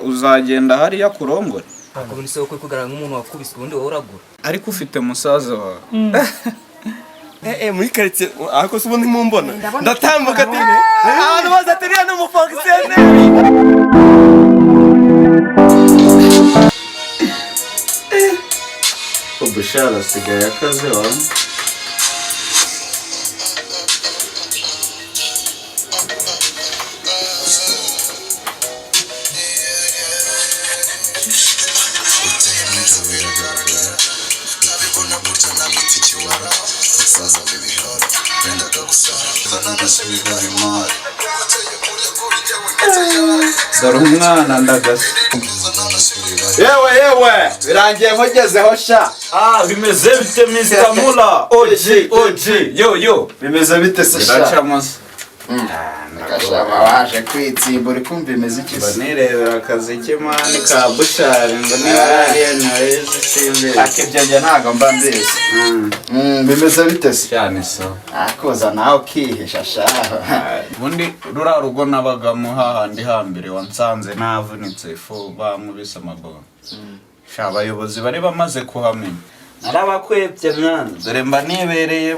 uzagenda hariya kurongora akabona isoko kugaragara nk'umuntu wakubise ubundi wowe uragura ariko ufite musaza wawe muri quartier ako se ubundi mumbona ndatambuka ati abantu baza ati riya no mufonctionnaire ubushara sigaye akaze wawe dore umwana ndagase yewe birangiye nkogezeho sha bimeze bite Mr. Mula OG yo bimeze bite se sha ndacamose ndakashaba waje kwitsimba uri kumva imeze iki se banirebera akazi k'imani ka bushari ngo niba neza simbe akibyenye ntago mba mbizi bimeze bite se cyane so akoza nawe ukihisha sha ubundi rura rugo nabagamo hahandi hambere wansanze navunitse ifu bamubise amabona sha abayobozi bari bamaze kuhamenya narabakwebye mwana dore mba nibereye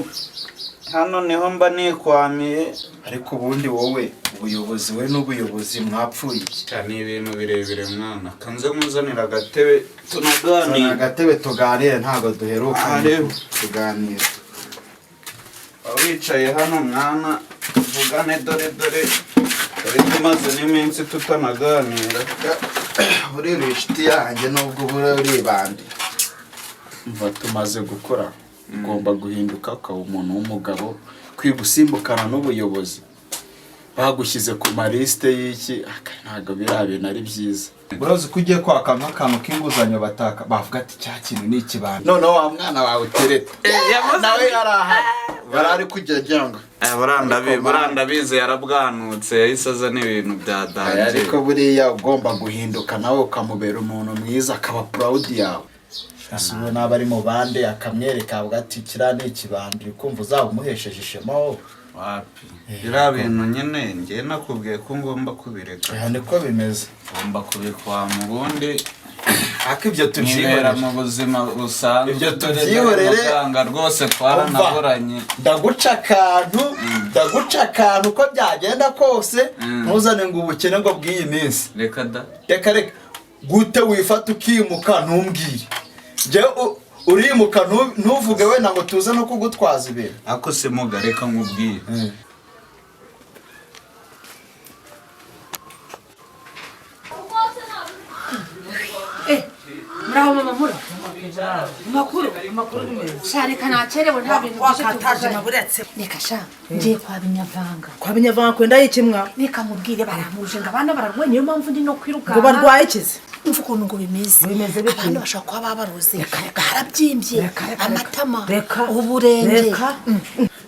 hano niho mba nikwamiye ariko ubundi wowe ubuyobozi we n'ubuyobozi mwapfuye iki cyane ibintu birebire mwana kanze muzanira agatebe tunaganira agatebe tuganire ntago duheruka tuganira wicaye hano mwana tuvugane dore tumaze n'iminsi tutanaganira uri inshuti yanjye nubwo uri bandi mva tumaze gukora ugomba guhinduka ukaba umuntu w'umugabo kwigusimbukana n'ubuyobozi bagushyize ku maliste y'iki ntago birabintu ari byiza Burazi kugiye kwaka nk'akantu k'inguzanyo bavuga ati cya kintu ni ikibanda none wa mwana wawe utereta nawe yaraha barari kujya jyanga barandabize yarabwanutse yahise azana ibintu bya danje ariko buriya ugomba guhinduka nawe ukamubera umuntu mwiza akaba proud yawe asubo nabari mu bande akamwereka avuga ati kira ni ikibandi kumva uzaba umuhesheje ishema wowe wapi bira bintu nyene ngiye nakubwiye ko ngomba kubireka niko bimeze ngomba kubikwa mu bundi akibyo tubyihorera mu buzima busanzwe ibyo tubyihorere muganga rwose twaranaburanye ndaguca akantu ko byagenda kose ntuzane ngo ubukene ngo bw'iyi minsi reka gute wifata ukimuka ntumbwire je urimuka ntuvuge wenda ngo tuze no kugutwaza ibintu ako se mugareka nkubwire muraho mama mura makuru sharika nacerewe nta bintu byose naburetse reka sha ngiye kwa binyavanga kwenda yikimwa reka mubwire baramuje ngo abana bararwaye niyo mpamvu ndi no kwiruka ngo barwaye ikize umva ukuntu ngo bimeze abantu bashaka kuba babaruze harabyimbye amatama uburenge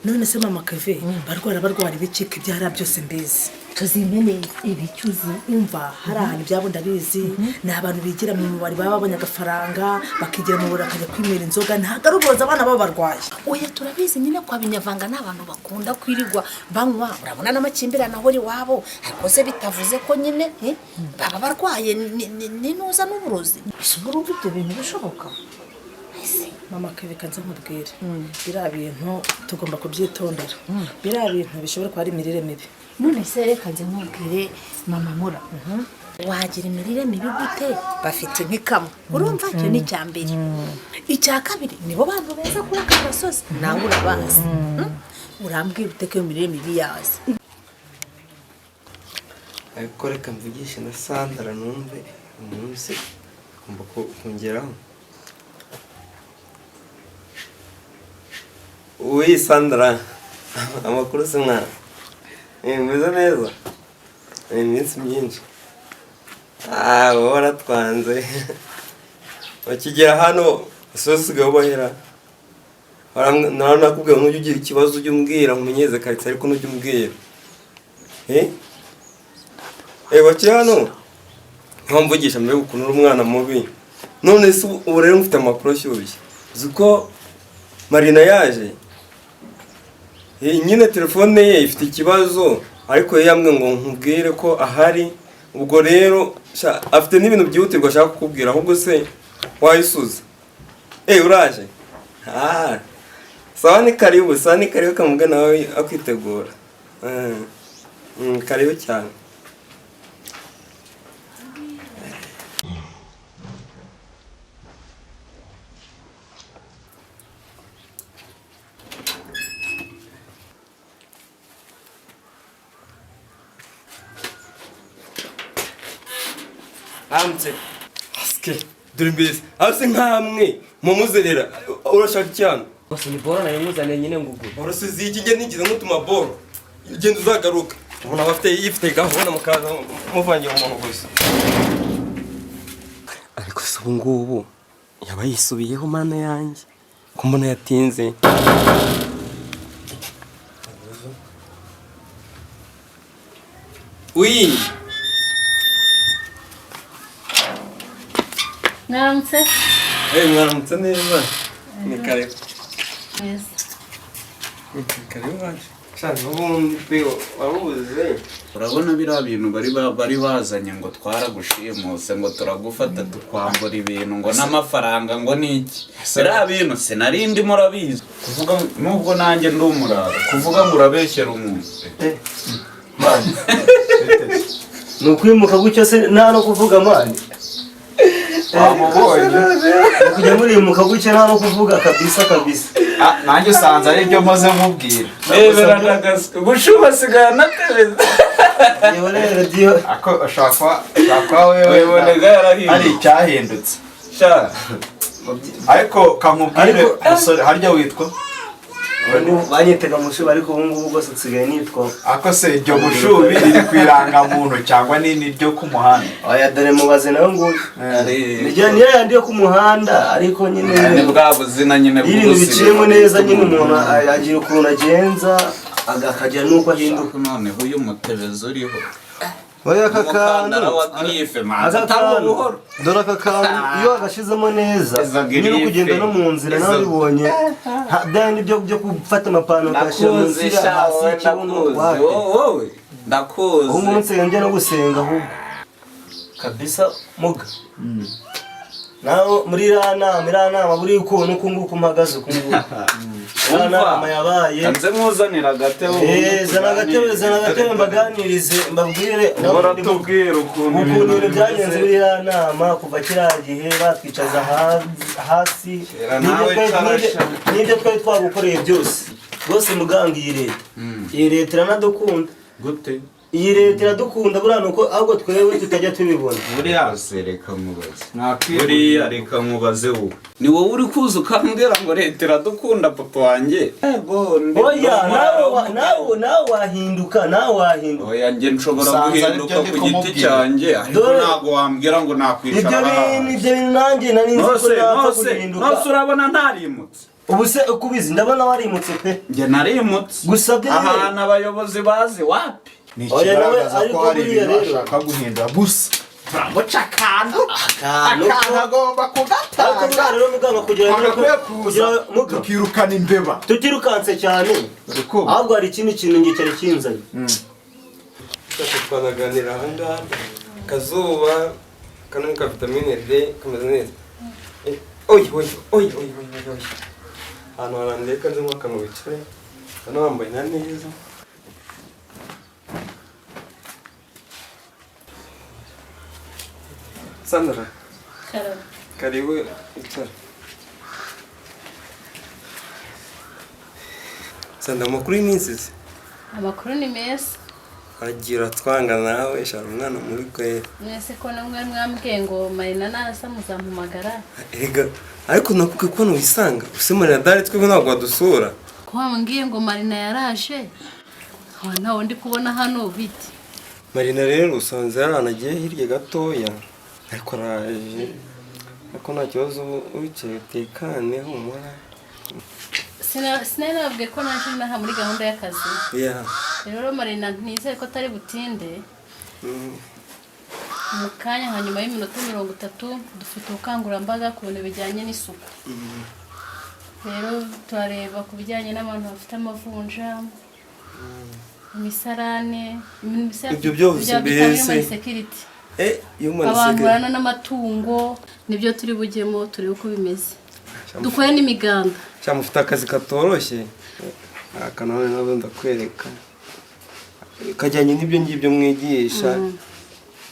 none se mama Keve barwara ibicika ibyara byose mbizi tuzimene ibicyuzi umva hari ahantu byabo ndabizi ni abantu bigira mu mubari baba babonye agafaranga bakigira mu burakajya kwimera inzoga ntago aruboza abana baba barwaye oya turabizi nyine kwa binyavanga n'abantu bakunda kwirirwa banywa urabona n'amakimbirane aho ri wabo ariko se bitavuze ko nyine baba barwaye ni nuza n'uburozi urumva ibyo bintu bishoboka mama Keve kanze nkubwire biriya bintu tugomba kubyitondera biriya bintu bishobora kuba ari imirire mibi none se reka nze nkubwire mama mura wagira imirire mibi gute bafite nk'ikamo urumva cyo ni cyambere icya kabiri nibo bantu beza kuri aka gasozi nawe urabazi urambwira uteke imirire mibi yazi ariko reka mvugishe na Sandra numve umuntu se kumva ko kongeraho uyi Sandra amakuru se mwana meze neza iminsi myinshi waratwanze bakigera hano usigaye ubahera nakubwira n'ujya ugira ikibazo ujya umbwira nkumenyeze karitsiye ariko n'ujya umbwira bakiri hano nkamvugisha mbere ukuntu uri umwana mubi none se ubu rero mfite amakuru ashyushye uzi ko Marina yaje nyine telefone ye ifite ikibazo ariko yambwe ngo nkubwire ko ahari ubwo rero afite n'ibintu byihutirwa ashaka kukubwira ahubwo se wayisuza uraje sawa ni karibu kamuga nawe akwitegura karibu cyane Amtse. Aske. Durbis. Ase nkamwe mumuzerera. Urashaka cyane. Bose ni bora nayo muzane nyine ngugu. Urasize iki nge nigize nkutuma boro. Igenda uzagaruka. Ubona bafite yifite gahunda mukaza muvangiye umuntu gusa. Ariko se ubu ngubu yaba yisubiyeho mana yanjye. Ko mbona yatinze. Oui. Mwaramutse? Mwaramutse neza. Ni karibu. Neza. Karibu waje. Shaka ubundi pe warubuze. urabona biriya bintu bari bazanye ngo twaragushimuse ngo turagufata tukwambura ibintu ngo n'amafaranga ngo niki biriya bintu sinari ndimo urabizi kuvuga nubwo nanjye ndi umurara kuvuga ngo urabeshyera umuntu Ni ukwimuka gutyo se nta no kuvuga mani. Kujya murimuka gutyo nta no kuvuga kabisa. nanjye usanze ari byo maze mubwira beranagaswe bushuba sigara natereza Yewe rero dio. ako ushaka wewe wibonega yarahindutse ari icyahindutse sha ariko kamubwire musore harya witwa Banyitega mushuba ariko ubu ngubu rwose nsigaye nitwa. ako se iryo bushubi riri kwiranga muntu cyangwa nini ryo ku muhanda Oya dore mubaze nawe nguyu. Nijya niyo yandi yo ku muhanda ariko ni nyine bwa buzina nyine ibintu biciyemo neza nyine umuntu agira ukuntu agenza agakajya nuko ahinduka. none uyu mutebezi uriho Oya umukandara wa grife manza tabuhoro dore aka kantu iyo agashizemo neza Izo nyine grife, kugenda no mu nzira nawe bibonye dani byo gufata amapantaro ukashyira mu nakuzi nzira hasi shawe ikibuno nakuzi wapi wowe ndakuzi ubu munsi njya no gusenga ahubwo kabisa muga nawe muri rana buri ukuntu ukunguka mpagaze ukunguka nama yabaye kanze muzanira agatebe zana agatebe mbaganirize mbabwire baratubwira ukuntu ibintu byagenze muri ya nama kuva kiriya gihe batwicaza hasi n'ibyo twari twagukoreye byose rwose muganga iyi leta iranadukunda gute iyi leta iradukunda buriya nuko ahubwo twewe tutajya tubibona buriya reka mubaze buriya reka mubaze wowe ni wowe uri kuza ukambwira ngo leta iradukunda papa wanjye oya nawe wahinduka oya njye nshobora guhinduka ku giti cyanjye ariko ntabwo wambwira ngo nakwicara ibyo bintu nanjye nari nzi ko napfa guhinduka nose urabona ntarimutse ubu se ukubizi ndabona warimutse pe njye narimutse gusa ahantu abayobozi bazi wapi ni ikigaragaza ko hari ibintu ashaka guhindura gusa turamuca akantu agomba kugatanga rero muganga kugira tukirukana imbeba tutirukanse cyane ahubwo hari ikindi kintu nge cyari kinzanye twanaganira aha ngaha akazuba kanini ka vitamine D kameze neza oyi ahantu harandeka nzi nk'akantu wicaye hano wambaye na neza Sandra karibu icara Sandra amakuru y'iminsi se Amakuru ni meza. agira twanga nawe shara umwana muri kwera Mwese ko namwe mwambwiye ngo Marina nasa muzampamagara. Ega ariko nakuke ko wisanga usemarira dare twebwe ntabwo wadusura Ko wambwiye ngo Marina yaraje. Ntawe ndi kubona hano biti. Marina rero usanze yaranagiye hirya gatoya ariko araje ariko nta kibazo wicaye utekane humura Sinababwiye ko naje naha muri gahunda y'akazi. Rero Marina nizeye ko atari butinde. Mu kanya hanyuma y'iminota 30 dufite ubukangurambaga ku bintu bijyanye n'isuku. Rero turareba ku bijyanye n'abantu bafite amavunja. imisarane Ibyo byose mbese security human abantu security barana n'amatungo nibyo turi bujyemo turebe uko bimeze dukore n'imiganda cyamufite akazi katoroshye akanone nabo ndakwereka kajyanye n'ibyo ngibyo mwigisha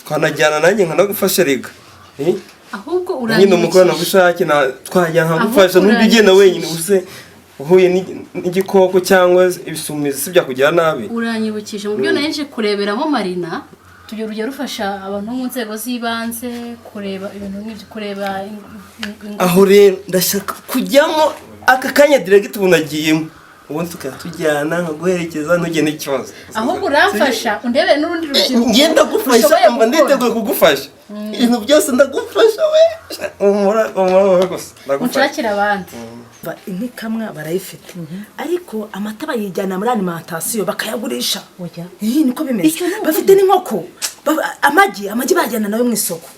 twanajyana nanjye nkanagufasha rega ahubwo nyine umukoranabushake twajya nkagufasha n'ubwo ugenda wenyine use uhuye n'igikoko cyangwa ibisumizi si byakugira nabi uranyibukije mu byo naje kureberamo Marina tujye rujya rufasha abantu mu nzego z'ibanze kureba ibintu nk'ibyo kureba aho rero ndashaka kujyamo aka kanya direct bunagiyemo ubundi tukatujyana nkaguherekeza ntugende ikibazo ahubwo uramfasha undebe n'urundi rubyiruko ngenda gufasha mba nditeguye kugufasha ibintu byose ndagufasha we umura gusa unshakira abandi inkikamwa barayifite ariko amata bayijyana muri alimentation bakayagurisha niko bimeze bafite n'inkoko amagi bajyana nawe mu isoko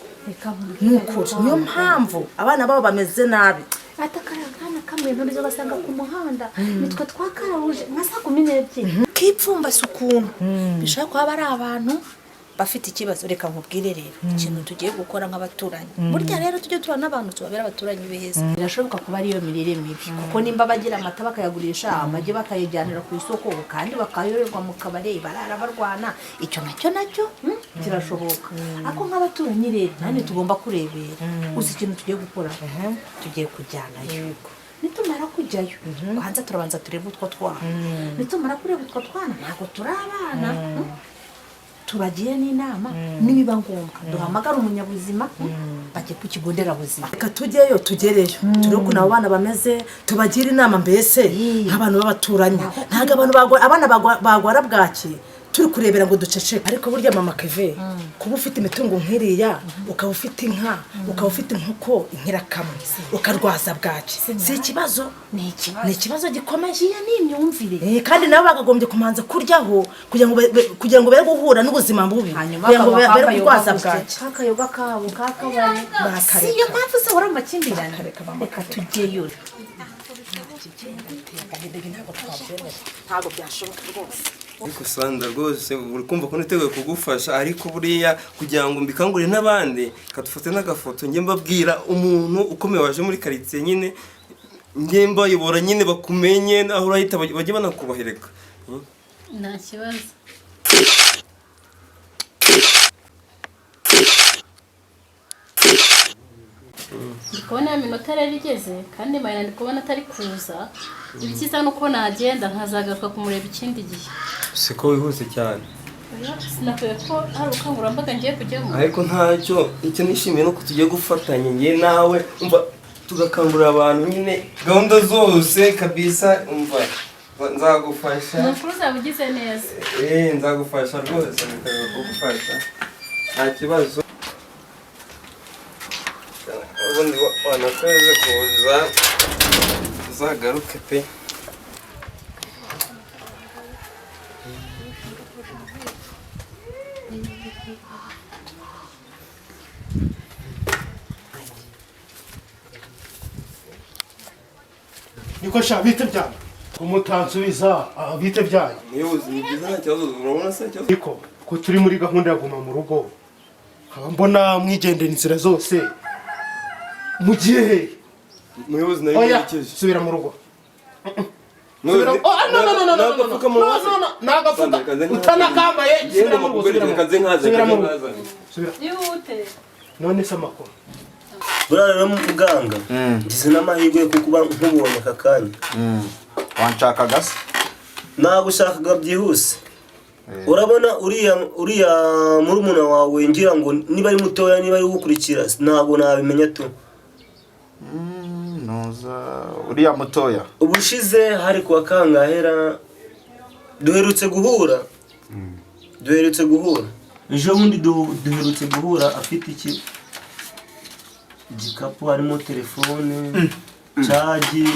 n'ukuri niyo mpamvu abana babo bameze nabi atakaragana kamwe ntorizo basanga ku muhanda nitwe twakarabuje nka saa 12 kipfumbase ukuntu bishaka kuba ari abantu bafite ikibazo reka nkubwire rero ikintu tugiye gukora nk'abaturanyi burya rero tujye tubana n'abantu tubabera abaturanyi beza birashoboka kuba ariyo mirire mibi kuko nimba bagira amata bakayagurisha amagi bakayijyanira ku isoko kandi bakayorerwa mu kabare barara barwana icyo nacyo kirashoboka ako nk'abaturanyi rero nane tugomba kurebera uzi ikintu tugiye gukora tugiye kujyanayo nitumara kujyayo hanze turabanza turebe utwo twana nitumara kureba utwo twana ntabwo turabana tubagiye n'inama nibiba ngombwa duhamagara umunyabuzima bajye ku kigo nderabuzima reka tujyeyo tugereyo turi uko nabo bana bameze tubagira inama mbese nk'abantu b'abaturanyi ntabwo abana bagwara bwaki turi kurebera ngo duceceke ariko burya mama Keve kuba ufite imitungo nk'iriya ukaba ufite inka ukaba ufite inkoko inkirakamwe ukarwaza bwaki si ikibazo ni ikibazo gikomeye iyo ni imyumvire kandi nabo bagagombye kumanza kuryaho kugira ngo bere guhura n'ubuzima bubi kugira ngo bere kurwaza bwaki kakayoga kabo kakabare si iyo mpamvu se uri amakimbirane reka tujyeyo ntabwo byashoboka rwose ariko Sandra rwose uri kumva ko niteguye kugufasha ariko buriya kugira ngo mbikangurire n'abandi kadufate n'agafoto njye mbabwira umuntu ukomeye waje muri quartier nyine njye mbayobora nyine bakumenye aho urahita bajye banakubahereka nta kibazo ndikubona ya minota rero igeze kandi Marina ndikubona atari kuza ibyiza nuko nagenda nkazagaruka kumureba ikindi gihe siko wihuse cyane sinakwiye ko hari ubukangurambaga ngiye kujyamo ariko ntacyo icyo nishimiye nuko tugiye gufatanya njye nawe umva tugakangurira abantu nyine gahunda zose kabisa umva nzagufasha nukuri uzaba ugize neza nzagufasha rwose kugufasha nta kibazo ubundi wanakoze kuza uzagaruke pe niko sha bite byanyu umutansubiza bite byanyu niyobozi ni byiza nta kibazo urabona se ikibazo niko ko turi muri gahunda ya guma mu rugo nkaba mbona mwigendera inzira zose mugiye he muyobozi nayo yerekeje subira mu rugo none se amakuru buriya rero muganga ngize n'amahirwe yo kuba nkubonye aka kanya wanshakaga se nagushakaga byihuse urabona uriya murumuna wawe ngira ngo niba ari mutoya niba ari gukurikira ntabwo nabimenya tu uriya mutoya ubushize hari kuwa kangahera duherutse guhura ejo bundi duherutse guhura afite igikapu harimo telefone cagi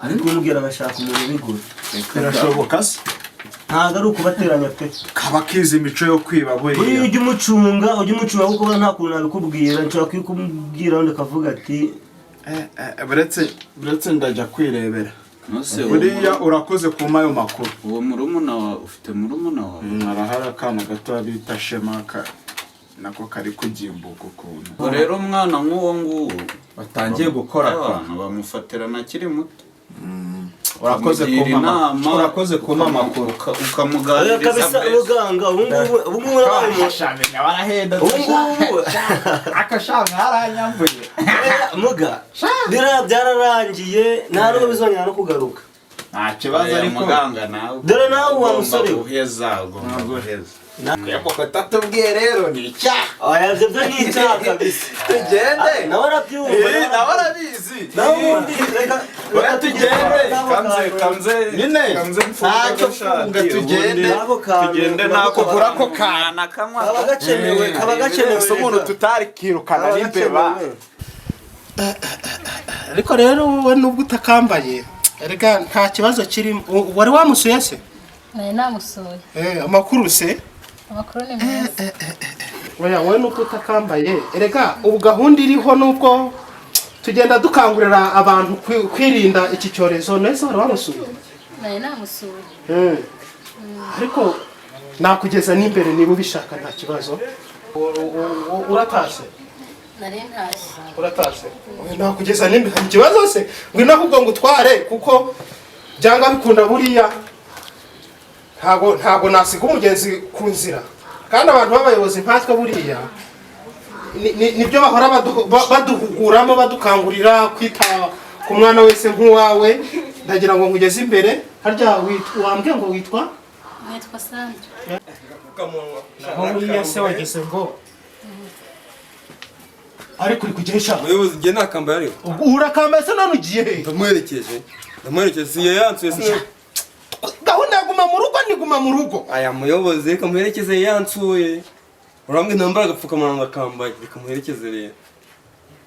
ariko umubwira agashaka umuntu ubigura birashoboka se ntabwo ari ukubateranya pe kaba kizi imico yo kwiba buriya ujya umucunga kuko nta kuntu nabikubwira nshobora kubikubwira undi akavuga ati buretse ndajya kwirebera buriya urakoze kuma ayo makuru. Uwo murumuna wawe ufite murumuna wawe? Arahari akana gato bita Shema nako kari kugimbuka ukuntu. Ubwo rero umwana nk'uwo nguwo batangiye gukora abantu bamufatirana akiri muto. urakoze kuma amakuru ukamuganiriza kabisa muganga ubu ngubu Shamenya warahenda. akashanga haranyambuye muga bira byararangiye nta nubwo bizongera no kugaruka. Nta kibazo ariko muganga nawe. Dore nawe wa musore uheza guheza. Yako tatubwiye rero ni icyaha. Oya byo ni icyaha kabisa. Tugende. Nawe arabyumva. Nawe arabizi. Nawe ubundi reka tugende. Kamze ntacyo funga tugende nako kugura ko kana kamwe kaba gakenewe so umuntu tutari kirukana n'imbeba. ariko rero wowe nubwo utakambaye erega nta kibazo kirimo. Wari wamusuye se? naye namusoye amakuru se? amakuru ni meza. Oya wowe nubwo utakambaye erega ubu gahunda iriho nubwo tugenda dukangurira abantu kwirinda iki cyorezo. Nese wari wamusuye? naye namusoye ariko nakugeza n'imbere niba ubishaka nta kibazo. Uratashye? nari ntashye. Uratashye? Nakugeza n'imbere nta kibazo se? Ngwino ahubwo ngo utware kuko byanga bikunda buriya ntabwo nasiga umugenzi ku nzira kandi abantu b'abayobozi nkatwe buriya nibyo bahora baduhuguramo badukangurira kwita ku mwana wese nk'uwawe. Ndagira ngo ngugeze imbere. Harya wambwiye ngo witwa? nitwa Sandra. Naho buriya se wageze ngo ariko uri kugesha umuyobozi ngiye nakambaye ariko urakambaye se none ugiye he? ndamuherekeje si yansuye se gahunda yaguma mu rugo niguma mu rugo. aya muyobozi reka muherekeze yansuye urambwe ntambara agapfukamunwa ngakambaye reka muherekeze rero.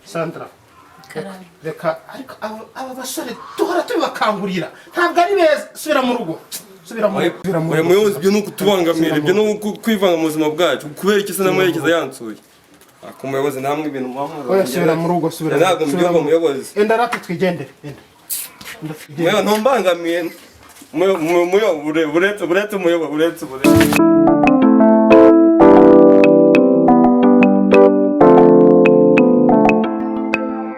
Sandra karame. reka ariko aba basore duhora tubibakangurira ntabwo ari beza. Subira mu rugo. Subira mu rugo. aya muyobozi ibyo ni ukutubangamira ibyo ni kwivanga mu buzima bwacu kubera iki se namuherekeza yansuye. ako muyobozi namwe ibintu muhamura. Oya subira mu rugo. Subira ntabwo mbyuka muyobozi. Enda rati twigendere. Muyo ntumbangamiye muyo uretse umuyobozi uretse